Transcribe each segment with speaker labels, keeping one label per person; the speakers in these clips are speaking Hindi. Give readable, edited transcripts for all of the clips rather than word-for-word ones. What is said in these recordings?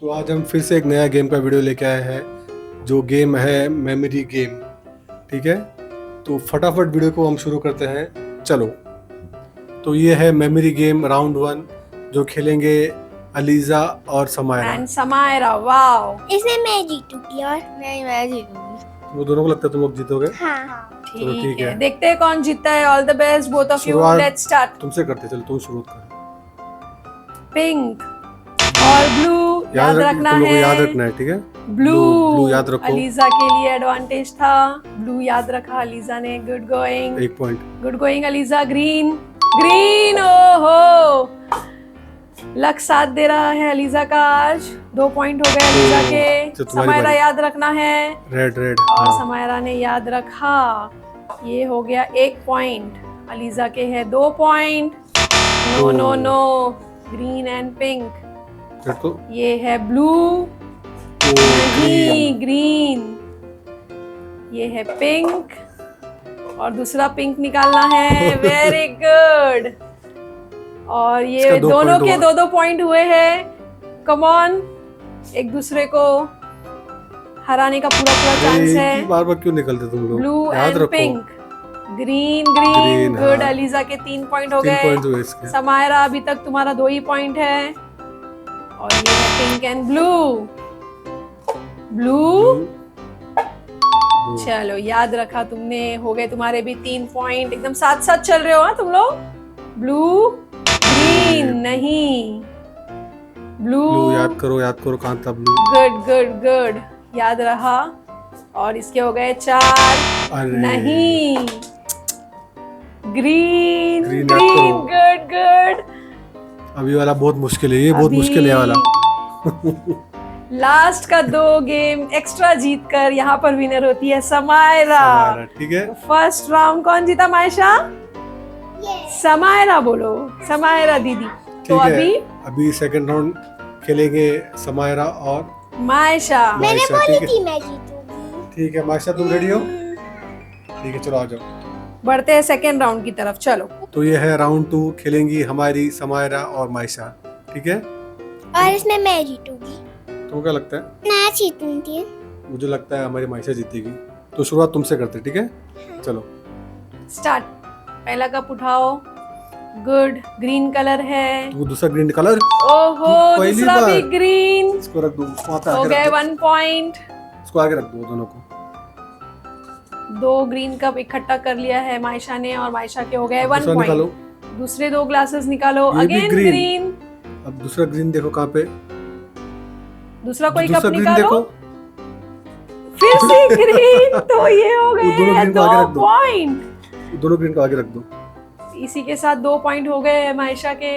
Speaker 1: तो आज हम फिर से एक नया गेम का वीडियो लेके आए हैं, जो गेम है मेमोरी गेम। ठीक है, तो फटाफट वीडियो को हम शुरू करते हैं। चलो, तो ये है मेमोरी गेम राउंड 1, जो खेलेंगे अलीजा और समायरा।
Speaker 2: And Samaira, wow.
Speaker 3: इसमें मैं जीतूंगी और मैं जीतूंगी।
Speaker 1: वो दोनों को लगता है तुम लोग जीतोगे।
Speaker 3: हाँ।
Speaker 1: चलो ठीक है,
Speaker 2: देखते हैं कौन जीतता है। All the best both of you.
Speaker 1: शुरुआत
Speaker 2: लेट्स स्टार्ट।
Speaker 1: तुमसे करते, चलो तुम शुरू कर।
Speaker 2: पिंक और ब्लू याद रखना
Speaker 1: तुम लोग को
Speaker 2: है।
Speaker 1: याद रखना है, ठीक है।
Speaker 2: ब्लू
Speaker 1: ब्लू याद रखो।
Speaker 2: अलीजा के लिए एडवांटेज था। ब्लू याद रखा अलीजा ने। Good going,
Speaker 1: 1 point.
Speaker 2: Good going ELISA. Green, green, ओहो, लक साथ दे रहा है अलीजा का। आज 2 पॉइंट हो गए अलीजा के।
Speaker 1: तो तुम्हारी
Speaker 2: समायरा
Speaker 1: बारी।
Speaker 2: याद रखना है।
Speaker 1: Red red.
Speaker 2: और समायरा ने याद रखा। ये हो गया 1 पॉइंट। अलीजा के है 2 point. No no no, green and pink.
Speaker 1: तो
Speaker 2: ये है ब्लू, नहीं ग्रीन। ये है पिंक और दूसरा पिंक निकालना है। Very good. और ये
Speaker 1: इसका 2
Speaker 2: दोनों
Speaker 1: point
Speaker 2: के
Speaker 1: हुआ।
Speaker 2: 2-2 पॉइंट हुए हैं। कम ऑन, एक दूसरे को हराने का पूरा चांस है।
Speaker 1: बार बार क्यों निकलते तुम लोग?
Speaker 2: ब्लू
Speaker 1: याद
Speaker 2: एंड
Speaker 1: रखो।
Speaker 2: Pink. Green green,
Speaker 1: Green,
Speaker 2: good.
Speaker 1: हाँ।
Speaker 2: अलीजा के 3 पॉइंट हो
Speaker 1: 3 पॉइंट
Speaker 2: गए।
Speaker 1: हुए इसके।
Speaker 2: समायरा अभी तक तुम्हारा 2 ही पॉइंट है। और ये है पिंक एंड ब्लू। ब्लू, चलो याद रखा तुमने। हो गए तुम्हारे भी 3 पॉइंट। एकदम साथ साथ चल रहे हो हाँ तुम लोग। ब्लू, ग्रीन, नहीं ब्लू।
Speaker 1: ब्लू याद करो कहाँ था ब्लू।
Speaker 2: गुड गुड गुड, याद रहा। और इसके हो गए 4।
Speaker 1: अरे
Speaker 2: नहीं, ग्रीन
Speaker 1: Green याद
Speaker 2: ग्रीन,
Speaker 1: करो।
Speaker 2: Good good.
Speaker 1: अभी वाला बहुत मुश्किल है, ये बहुत मुश्किल है ये वाला।
Speaker 2: लास्ट का 2 गेम एक्स्ट्रा जीतकर यहाँ पर विनर होती है समायरा।
Speaker 1: समायरा, ठीक है।
Speaker 2: फर्स्ट राउंड कौन जीता मायशा? समायरा बोलो, समायरा दीदी। तो
Speaker 1: ठीक है,
Speaker 2: अभी
Speaker 1: अभी सेकंड राउंड खेलेंगे समायरा और
Speaker 2: मायशा।
Speaker 3: मैंने
Speaker 1: मायशा,
Speaker 3: बोली
Speaker 1: ठीक
Speaker 3: थी
Speaker 1: है।
Speaker 3: मैं जीतूंगी।
Speaker 1: ठीक है मायशा, तुम रेडी हो? ठीक है, चलो आ जाओ।
Speaker 2: बढ़ते हैं सेकेंड राउंड की तरफ। चलो,
Speaker 1: तो ये है राउंड 2, खेलेंगी हमारी समायरा और मायशा, ठीक है।
Speaker 3: और इसमें मैं जीतूंगी।
Speaker 1: तुमको क्या लगता है?
Speaker 3: मैं जीतूंगी।
Speaker 1: मुझे लगता है हमारी मायशा जीतेगी। तो शुरुआत तुमसे करते, ठीक है। चलो
Speaker 2: स्टार्ट। पहला कप उठाओ। गुड, ग्रीन कलर है।
Speaker 1: वो दूसरा ग्रीन कलर।
Speaker 2: ओहो,
Speaker 1: पहली
Speaker 2: दूसरा भी
Speaker 1: बार।
Speaker 2: ग्रीन।
Speaker 1: इसको रख दो, उसको आगे
Speaker 2: हो
Speaker 1: रख
Speaker 2: गए
Speaker 1: दो।
Speaker 2: 1 पॉइंट।
Speaker 1: इसको आगे रख दो दोनों को।
Speaker 2: 2 ग्रीन कप इकट्ठा कर लिया है मायशा ने। और मायशा के हो गए 1
Speaker 1: दूसरा निकालो।
Speaker 2: पॉइंट। दूसरे 2 ग्लासेस निकालो।
Speaker 1: ये भी
Speaker 2: अगेन
Speaker 1: green।
Speaker 2: ग्रीन।
Speaker 1: अब दूसरा ग्रीन देखो कहाँ पे।
Speaker 2: दूसरा कोई
Speaker 1: दूसरा
Speaker 2: कप
Speaker 1: ग्रीन
Speaker 2: निकालो।
Speaker 1: देखो।
Speaker 2: फिर से ग्रीन। तो ये हो
Speaker 1: वो दोनों
Speaker 2: गए
Speaker 1: green को
Speaker 2: 2
Speaker 1: आगे रख दो।
Speaker 2: पॉइंट।
Speaker 1: दोनों ग्रीन को आगे रख दो।
Speaker 2: इसी के साथ 2 पॉइंट हो गए मायशा के।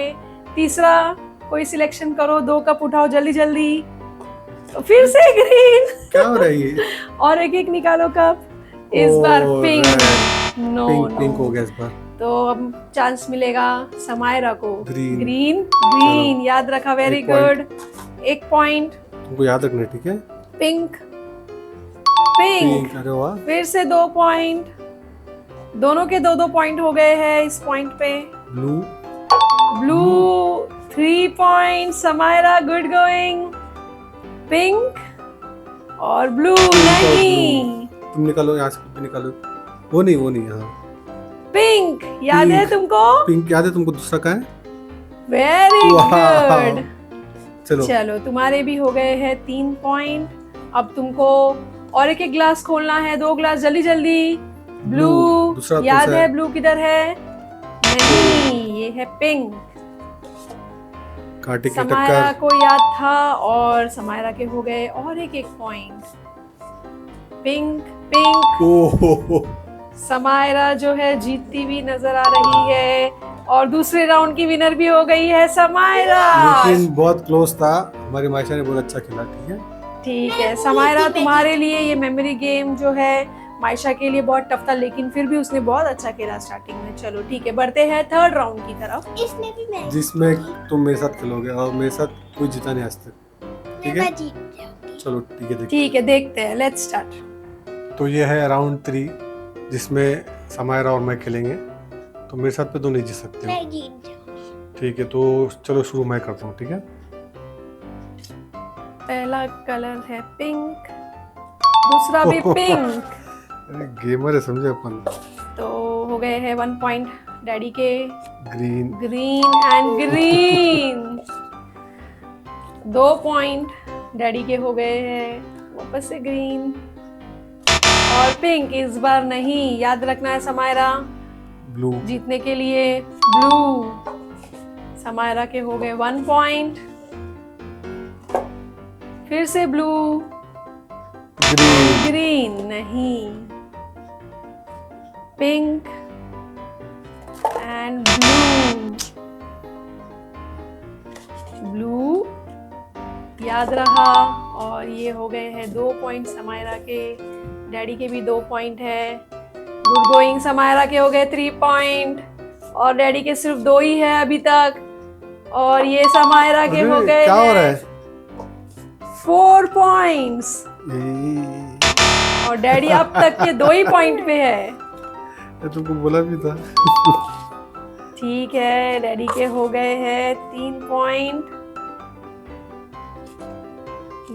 Speaker 2: तीसरा कोई सिलेक्शन करो। 2 कप उठाओ जल्दी जल्दी। तो फिर से ग्रीन।
Speaker 1: क्या हो रहा है ये?
Speaker 2: और एक एक निकालो कप। इस बार पिंक। नो
Speaker 1: पिंक हो
Speaker 2: नो,
Speaker 1: गया इस बार।
Speaker 2: तो अब चांस मिलेगा समायरा को।
Speaker 1: Green।
Speaker 2: ग्रीन ग्रीन याद रखा। वेरी
Speaker 1: एक point।
Speaker 2: गुड। 1 पॉइंट।
Speaker 1: तुमको याद रखना है, ठीक है।
Speaker 2: पिंक पिंक,
Speaker 1: पिंक, अरे वाह।
Speaker 2: फिर से 2 पॉइंट। दोनों के 2-2 पॉइंट हो गए हैं इस पॉइंट पे।
Speaker 1: Blue.
Speaker 2: Blue 3 point. Samaira good going. Pink और ब्लू नहीं।
Speaker 1: तुम निकालो यहाँ से, भी निकालो। वो नहीं, हाँ।
Speaker 2: पिंक याद है
Speaker 1: Pink।
Speaker 2: तुमको?
Speaker 1: पिंक याद है तुमको? दूसरा कहाँ है?
Speaker 2: वेरी
Speaker 1: वाह।
Speaker 2: गुड।
Speaker 1: चलो
Speaker 2: चलो, तुम्हारे भी हो गए हैं 3 पॉइंट। अब तुमको और एक एक ग्लास खोलना है। 2 ग्लास जल्दी जल्दी। ब्लू
Speaker 1: दूसरा
Speaker 2: याद
Speaker 1: कौन सा
Speaker 2: है? ब्लू किधर है? नहीं, ये है पिंक।
Speaker 1: कांटे की
Speaker 2: समायरा
Speaker 1: टक्कर।
Speaker 2: को याद था और समायरा के हो गए और एक एक पॉइंट। Pink pink.
Speaker 1: ओहो,
Speaker 2: समायरा जो है जीतती भी नजर आ रही है। और दूसरे राउंड की विनर भी हो गई है समायरा।
Speaker 1: लेकिन बहुत क्लोज था। हमारी मायशा ने बहुत अच्छा खेला, ठीक है।
Speaker 2: ठीक है समायरा, तुम्हारे लिए ये मेमोरी गेम जो है मायशा के लिए बहुत टफ था, लेकिन फिर भी उसने बहुत अच्छा खेला स्टार्टिंग में। चलो ठीक है, बढ़ते हैं थर्ड राउंड की तरफ।
Speaker 3: इसमें भी मैं
Speaker 1: जिसमें तुम मेरे साथ खेलोगे और मेरे साथ कोई जीता नहीं आज तक, ठीक है।
Speaker 3: मैं जीत जाऊंगी।
Speaker 1: चलो ठीक है, देखते
Speaker 2: ठीक है, देखते हैं। Let's start.
Speaker 1: हैं। तो ये है राउंड 3, जिसमें समायरा और मैं खेलेंगे। तो मेरे साथ पे तो नहीं जीत सकते हो,
Speaker 3: मैं जीत जाऊंगी।
Speaker 1: ठीक है। तो चलो शुरू मैं करता हूँ, ठीक है।
Speaker 2: पहला कलर है पिंक, दूसरा भी पिंक।
Speaker 1: अरे गेमर है समझे अपन।
Speaker 2: तो हो गए हैं 1 पॉइंट डैडी के।
Speaker 1: Green.
Speaker 2: Green and green 2 point daddy के हो गए हैं, वापस से ग्रीन और पिंक इस बार नहीं, याद रखना है समायरा,
Speaker 1: ब्लू।
Speaker 2: जीतने के लिए ब्लू। समायरा के हो गए 1 पॉइंट, फिर से ब्लू,
Speaker 1: ग्रीन।
Speaker 2: ग्रीन नहीं, पिंक एंड ब्लू। ब्लू याद रहा और ये हो गए हैं 2 पॉइंट समायरा के, डैडी के भी 2 पॉइंट है। गुड गोइंग, समायरा के हो गए 3 पॉइंट और डैडी के सिर्फ 2 ही है अभी तक। और ये समायरा के हो गए
Speaker 1: क्या हो रहा है?
Speaker 2: 4 पॉइंट्स
Speaker 1: ये
Speaker 2: और डैडी अब तक के 2 ही पॉइंट पे है।
Speaker 1: तुमको बोला भी था।
Speaker 2: ठीक है, डैडी के हो गए हैं 3 पॉइंट।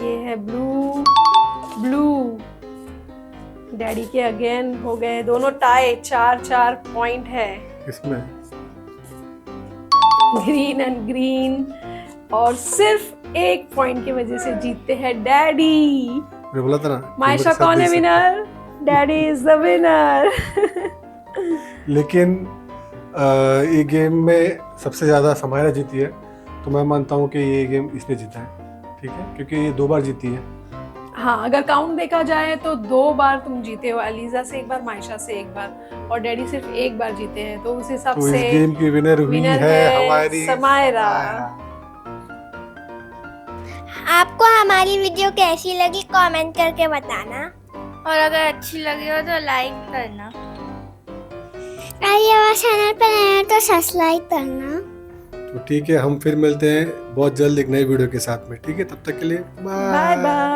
Speaker 2: ये है ब्लू, ब्लू। डैडी के अगेन हो गए, दोनों टाई, 4-4 पॉइंट है।
Speaker 1: इसमें
Speaker 2: ग्रीन एंड ग्रीन और सिर्फ 1 पॉइंट की वजह से जीतते हैं डैडी।
Speaker 1: मैं बोला था ना।
Speaker 2: मायशा
Speaker 1: गेमर के साथ
Speaker 2: कौन है
Speaker 1: the
Speaker 2: winner? Daddy is the winner.
Speaker 1: सकते। लेकिन ये गेम में सबसे ज्यादा समायरा जीती है, तो मैं मानता हूँ कि ये गेम इसने जीता है, ठीक है, क्योंकि ये 2 बार जीती है।
Speaker 2: हाँ, अगर काउंट देखा जाए तो 2 बार तुम जीते हो, अलीजा से 1 बार, मायशा से 1 बार और डैडी सिर्फ 1 बार जीते हैं। तो उस हिसाब
Speaker 1: तो
Speaker 2: से
Speaker 1: इस गेम की विनर हुई
Speaker 2: विनर
Speaker 1: है हमारी
Speaker 2: समायरा।
Speaker 3: आपको हमारी वीडियो कैसी लगी कमेंट करके बताना,
Speaker 4: और अगर अच्छी लगी हो तो लाइक करना।
Speaker 3: और ये हमारे चैनल पर नए हो तो सब्सक्राइब करना।
Speaker 1: तो ठीक है, हम फिर मिलते हैं बहुत जल्द एक नई वीडियो के साथ में, ठीक है, तब तक के लिए
Speaker 2: बाय बाय।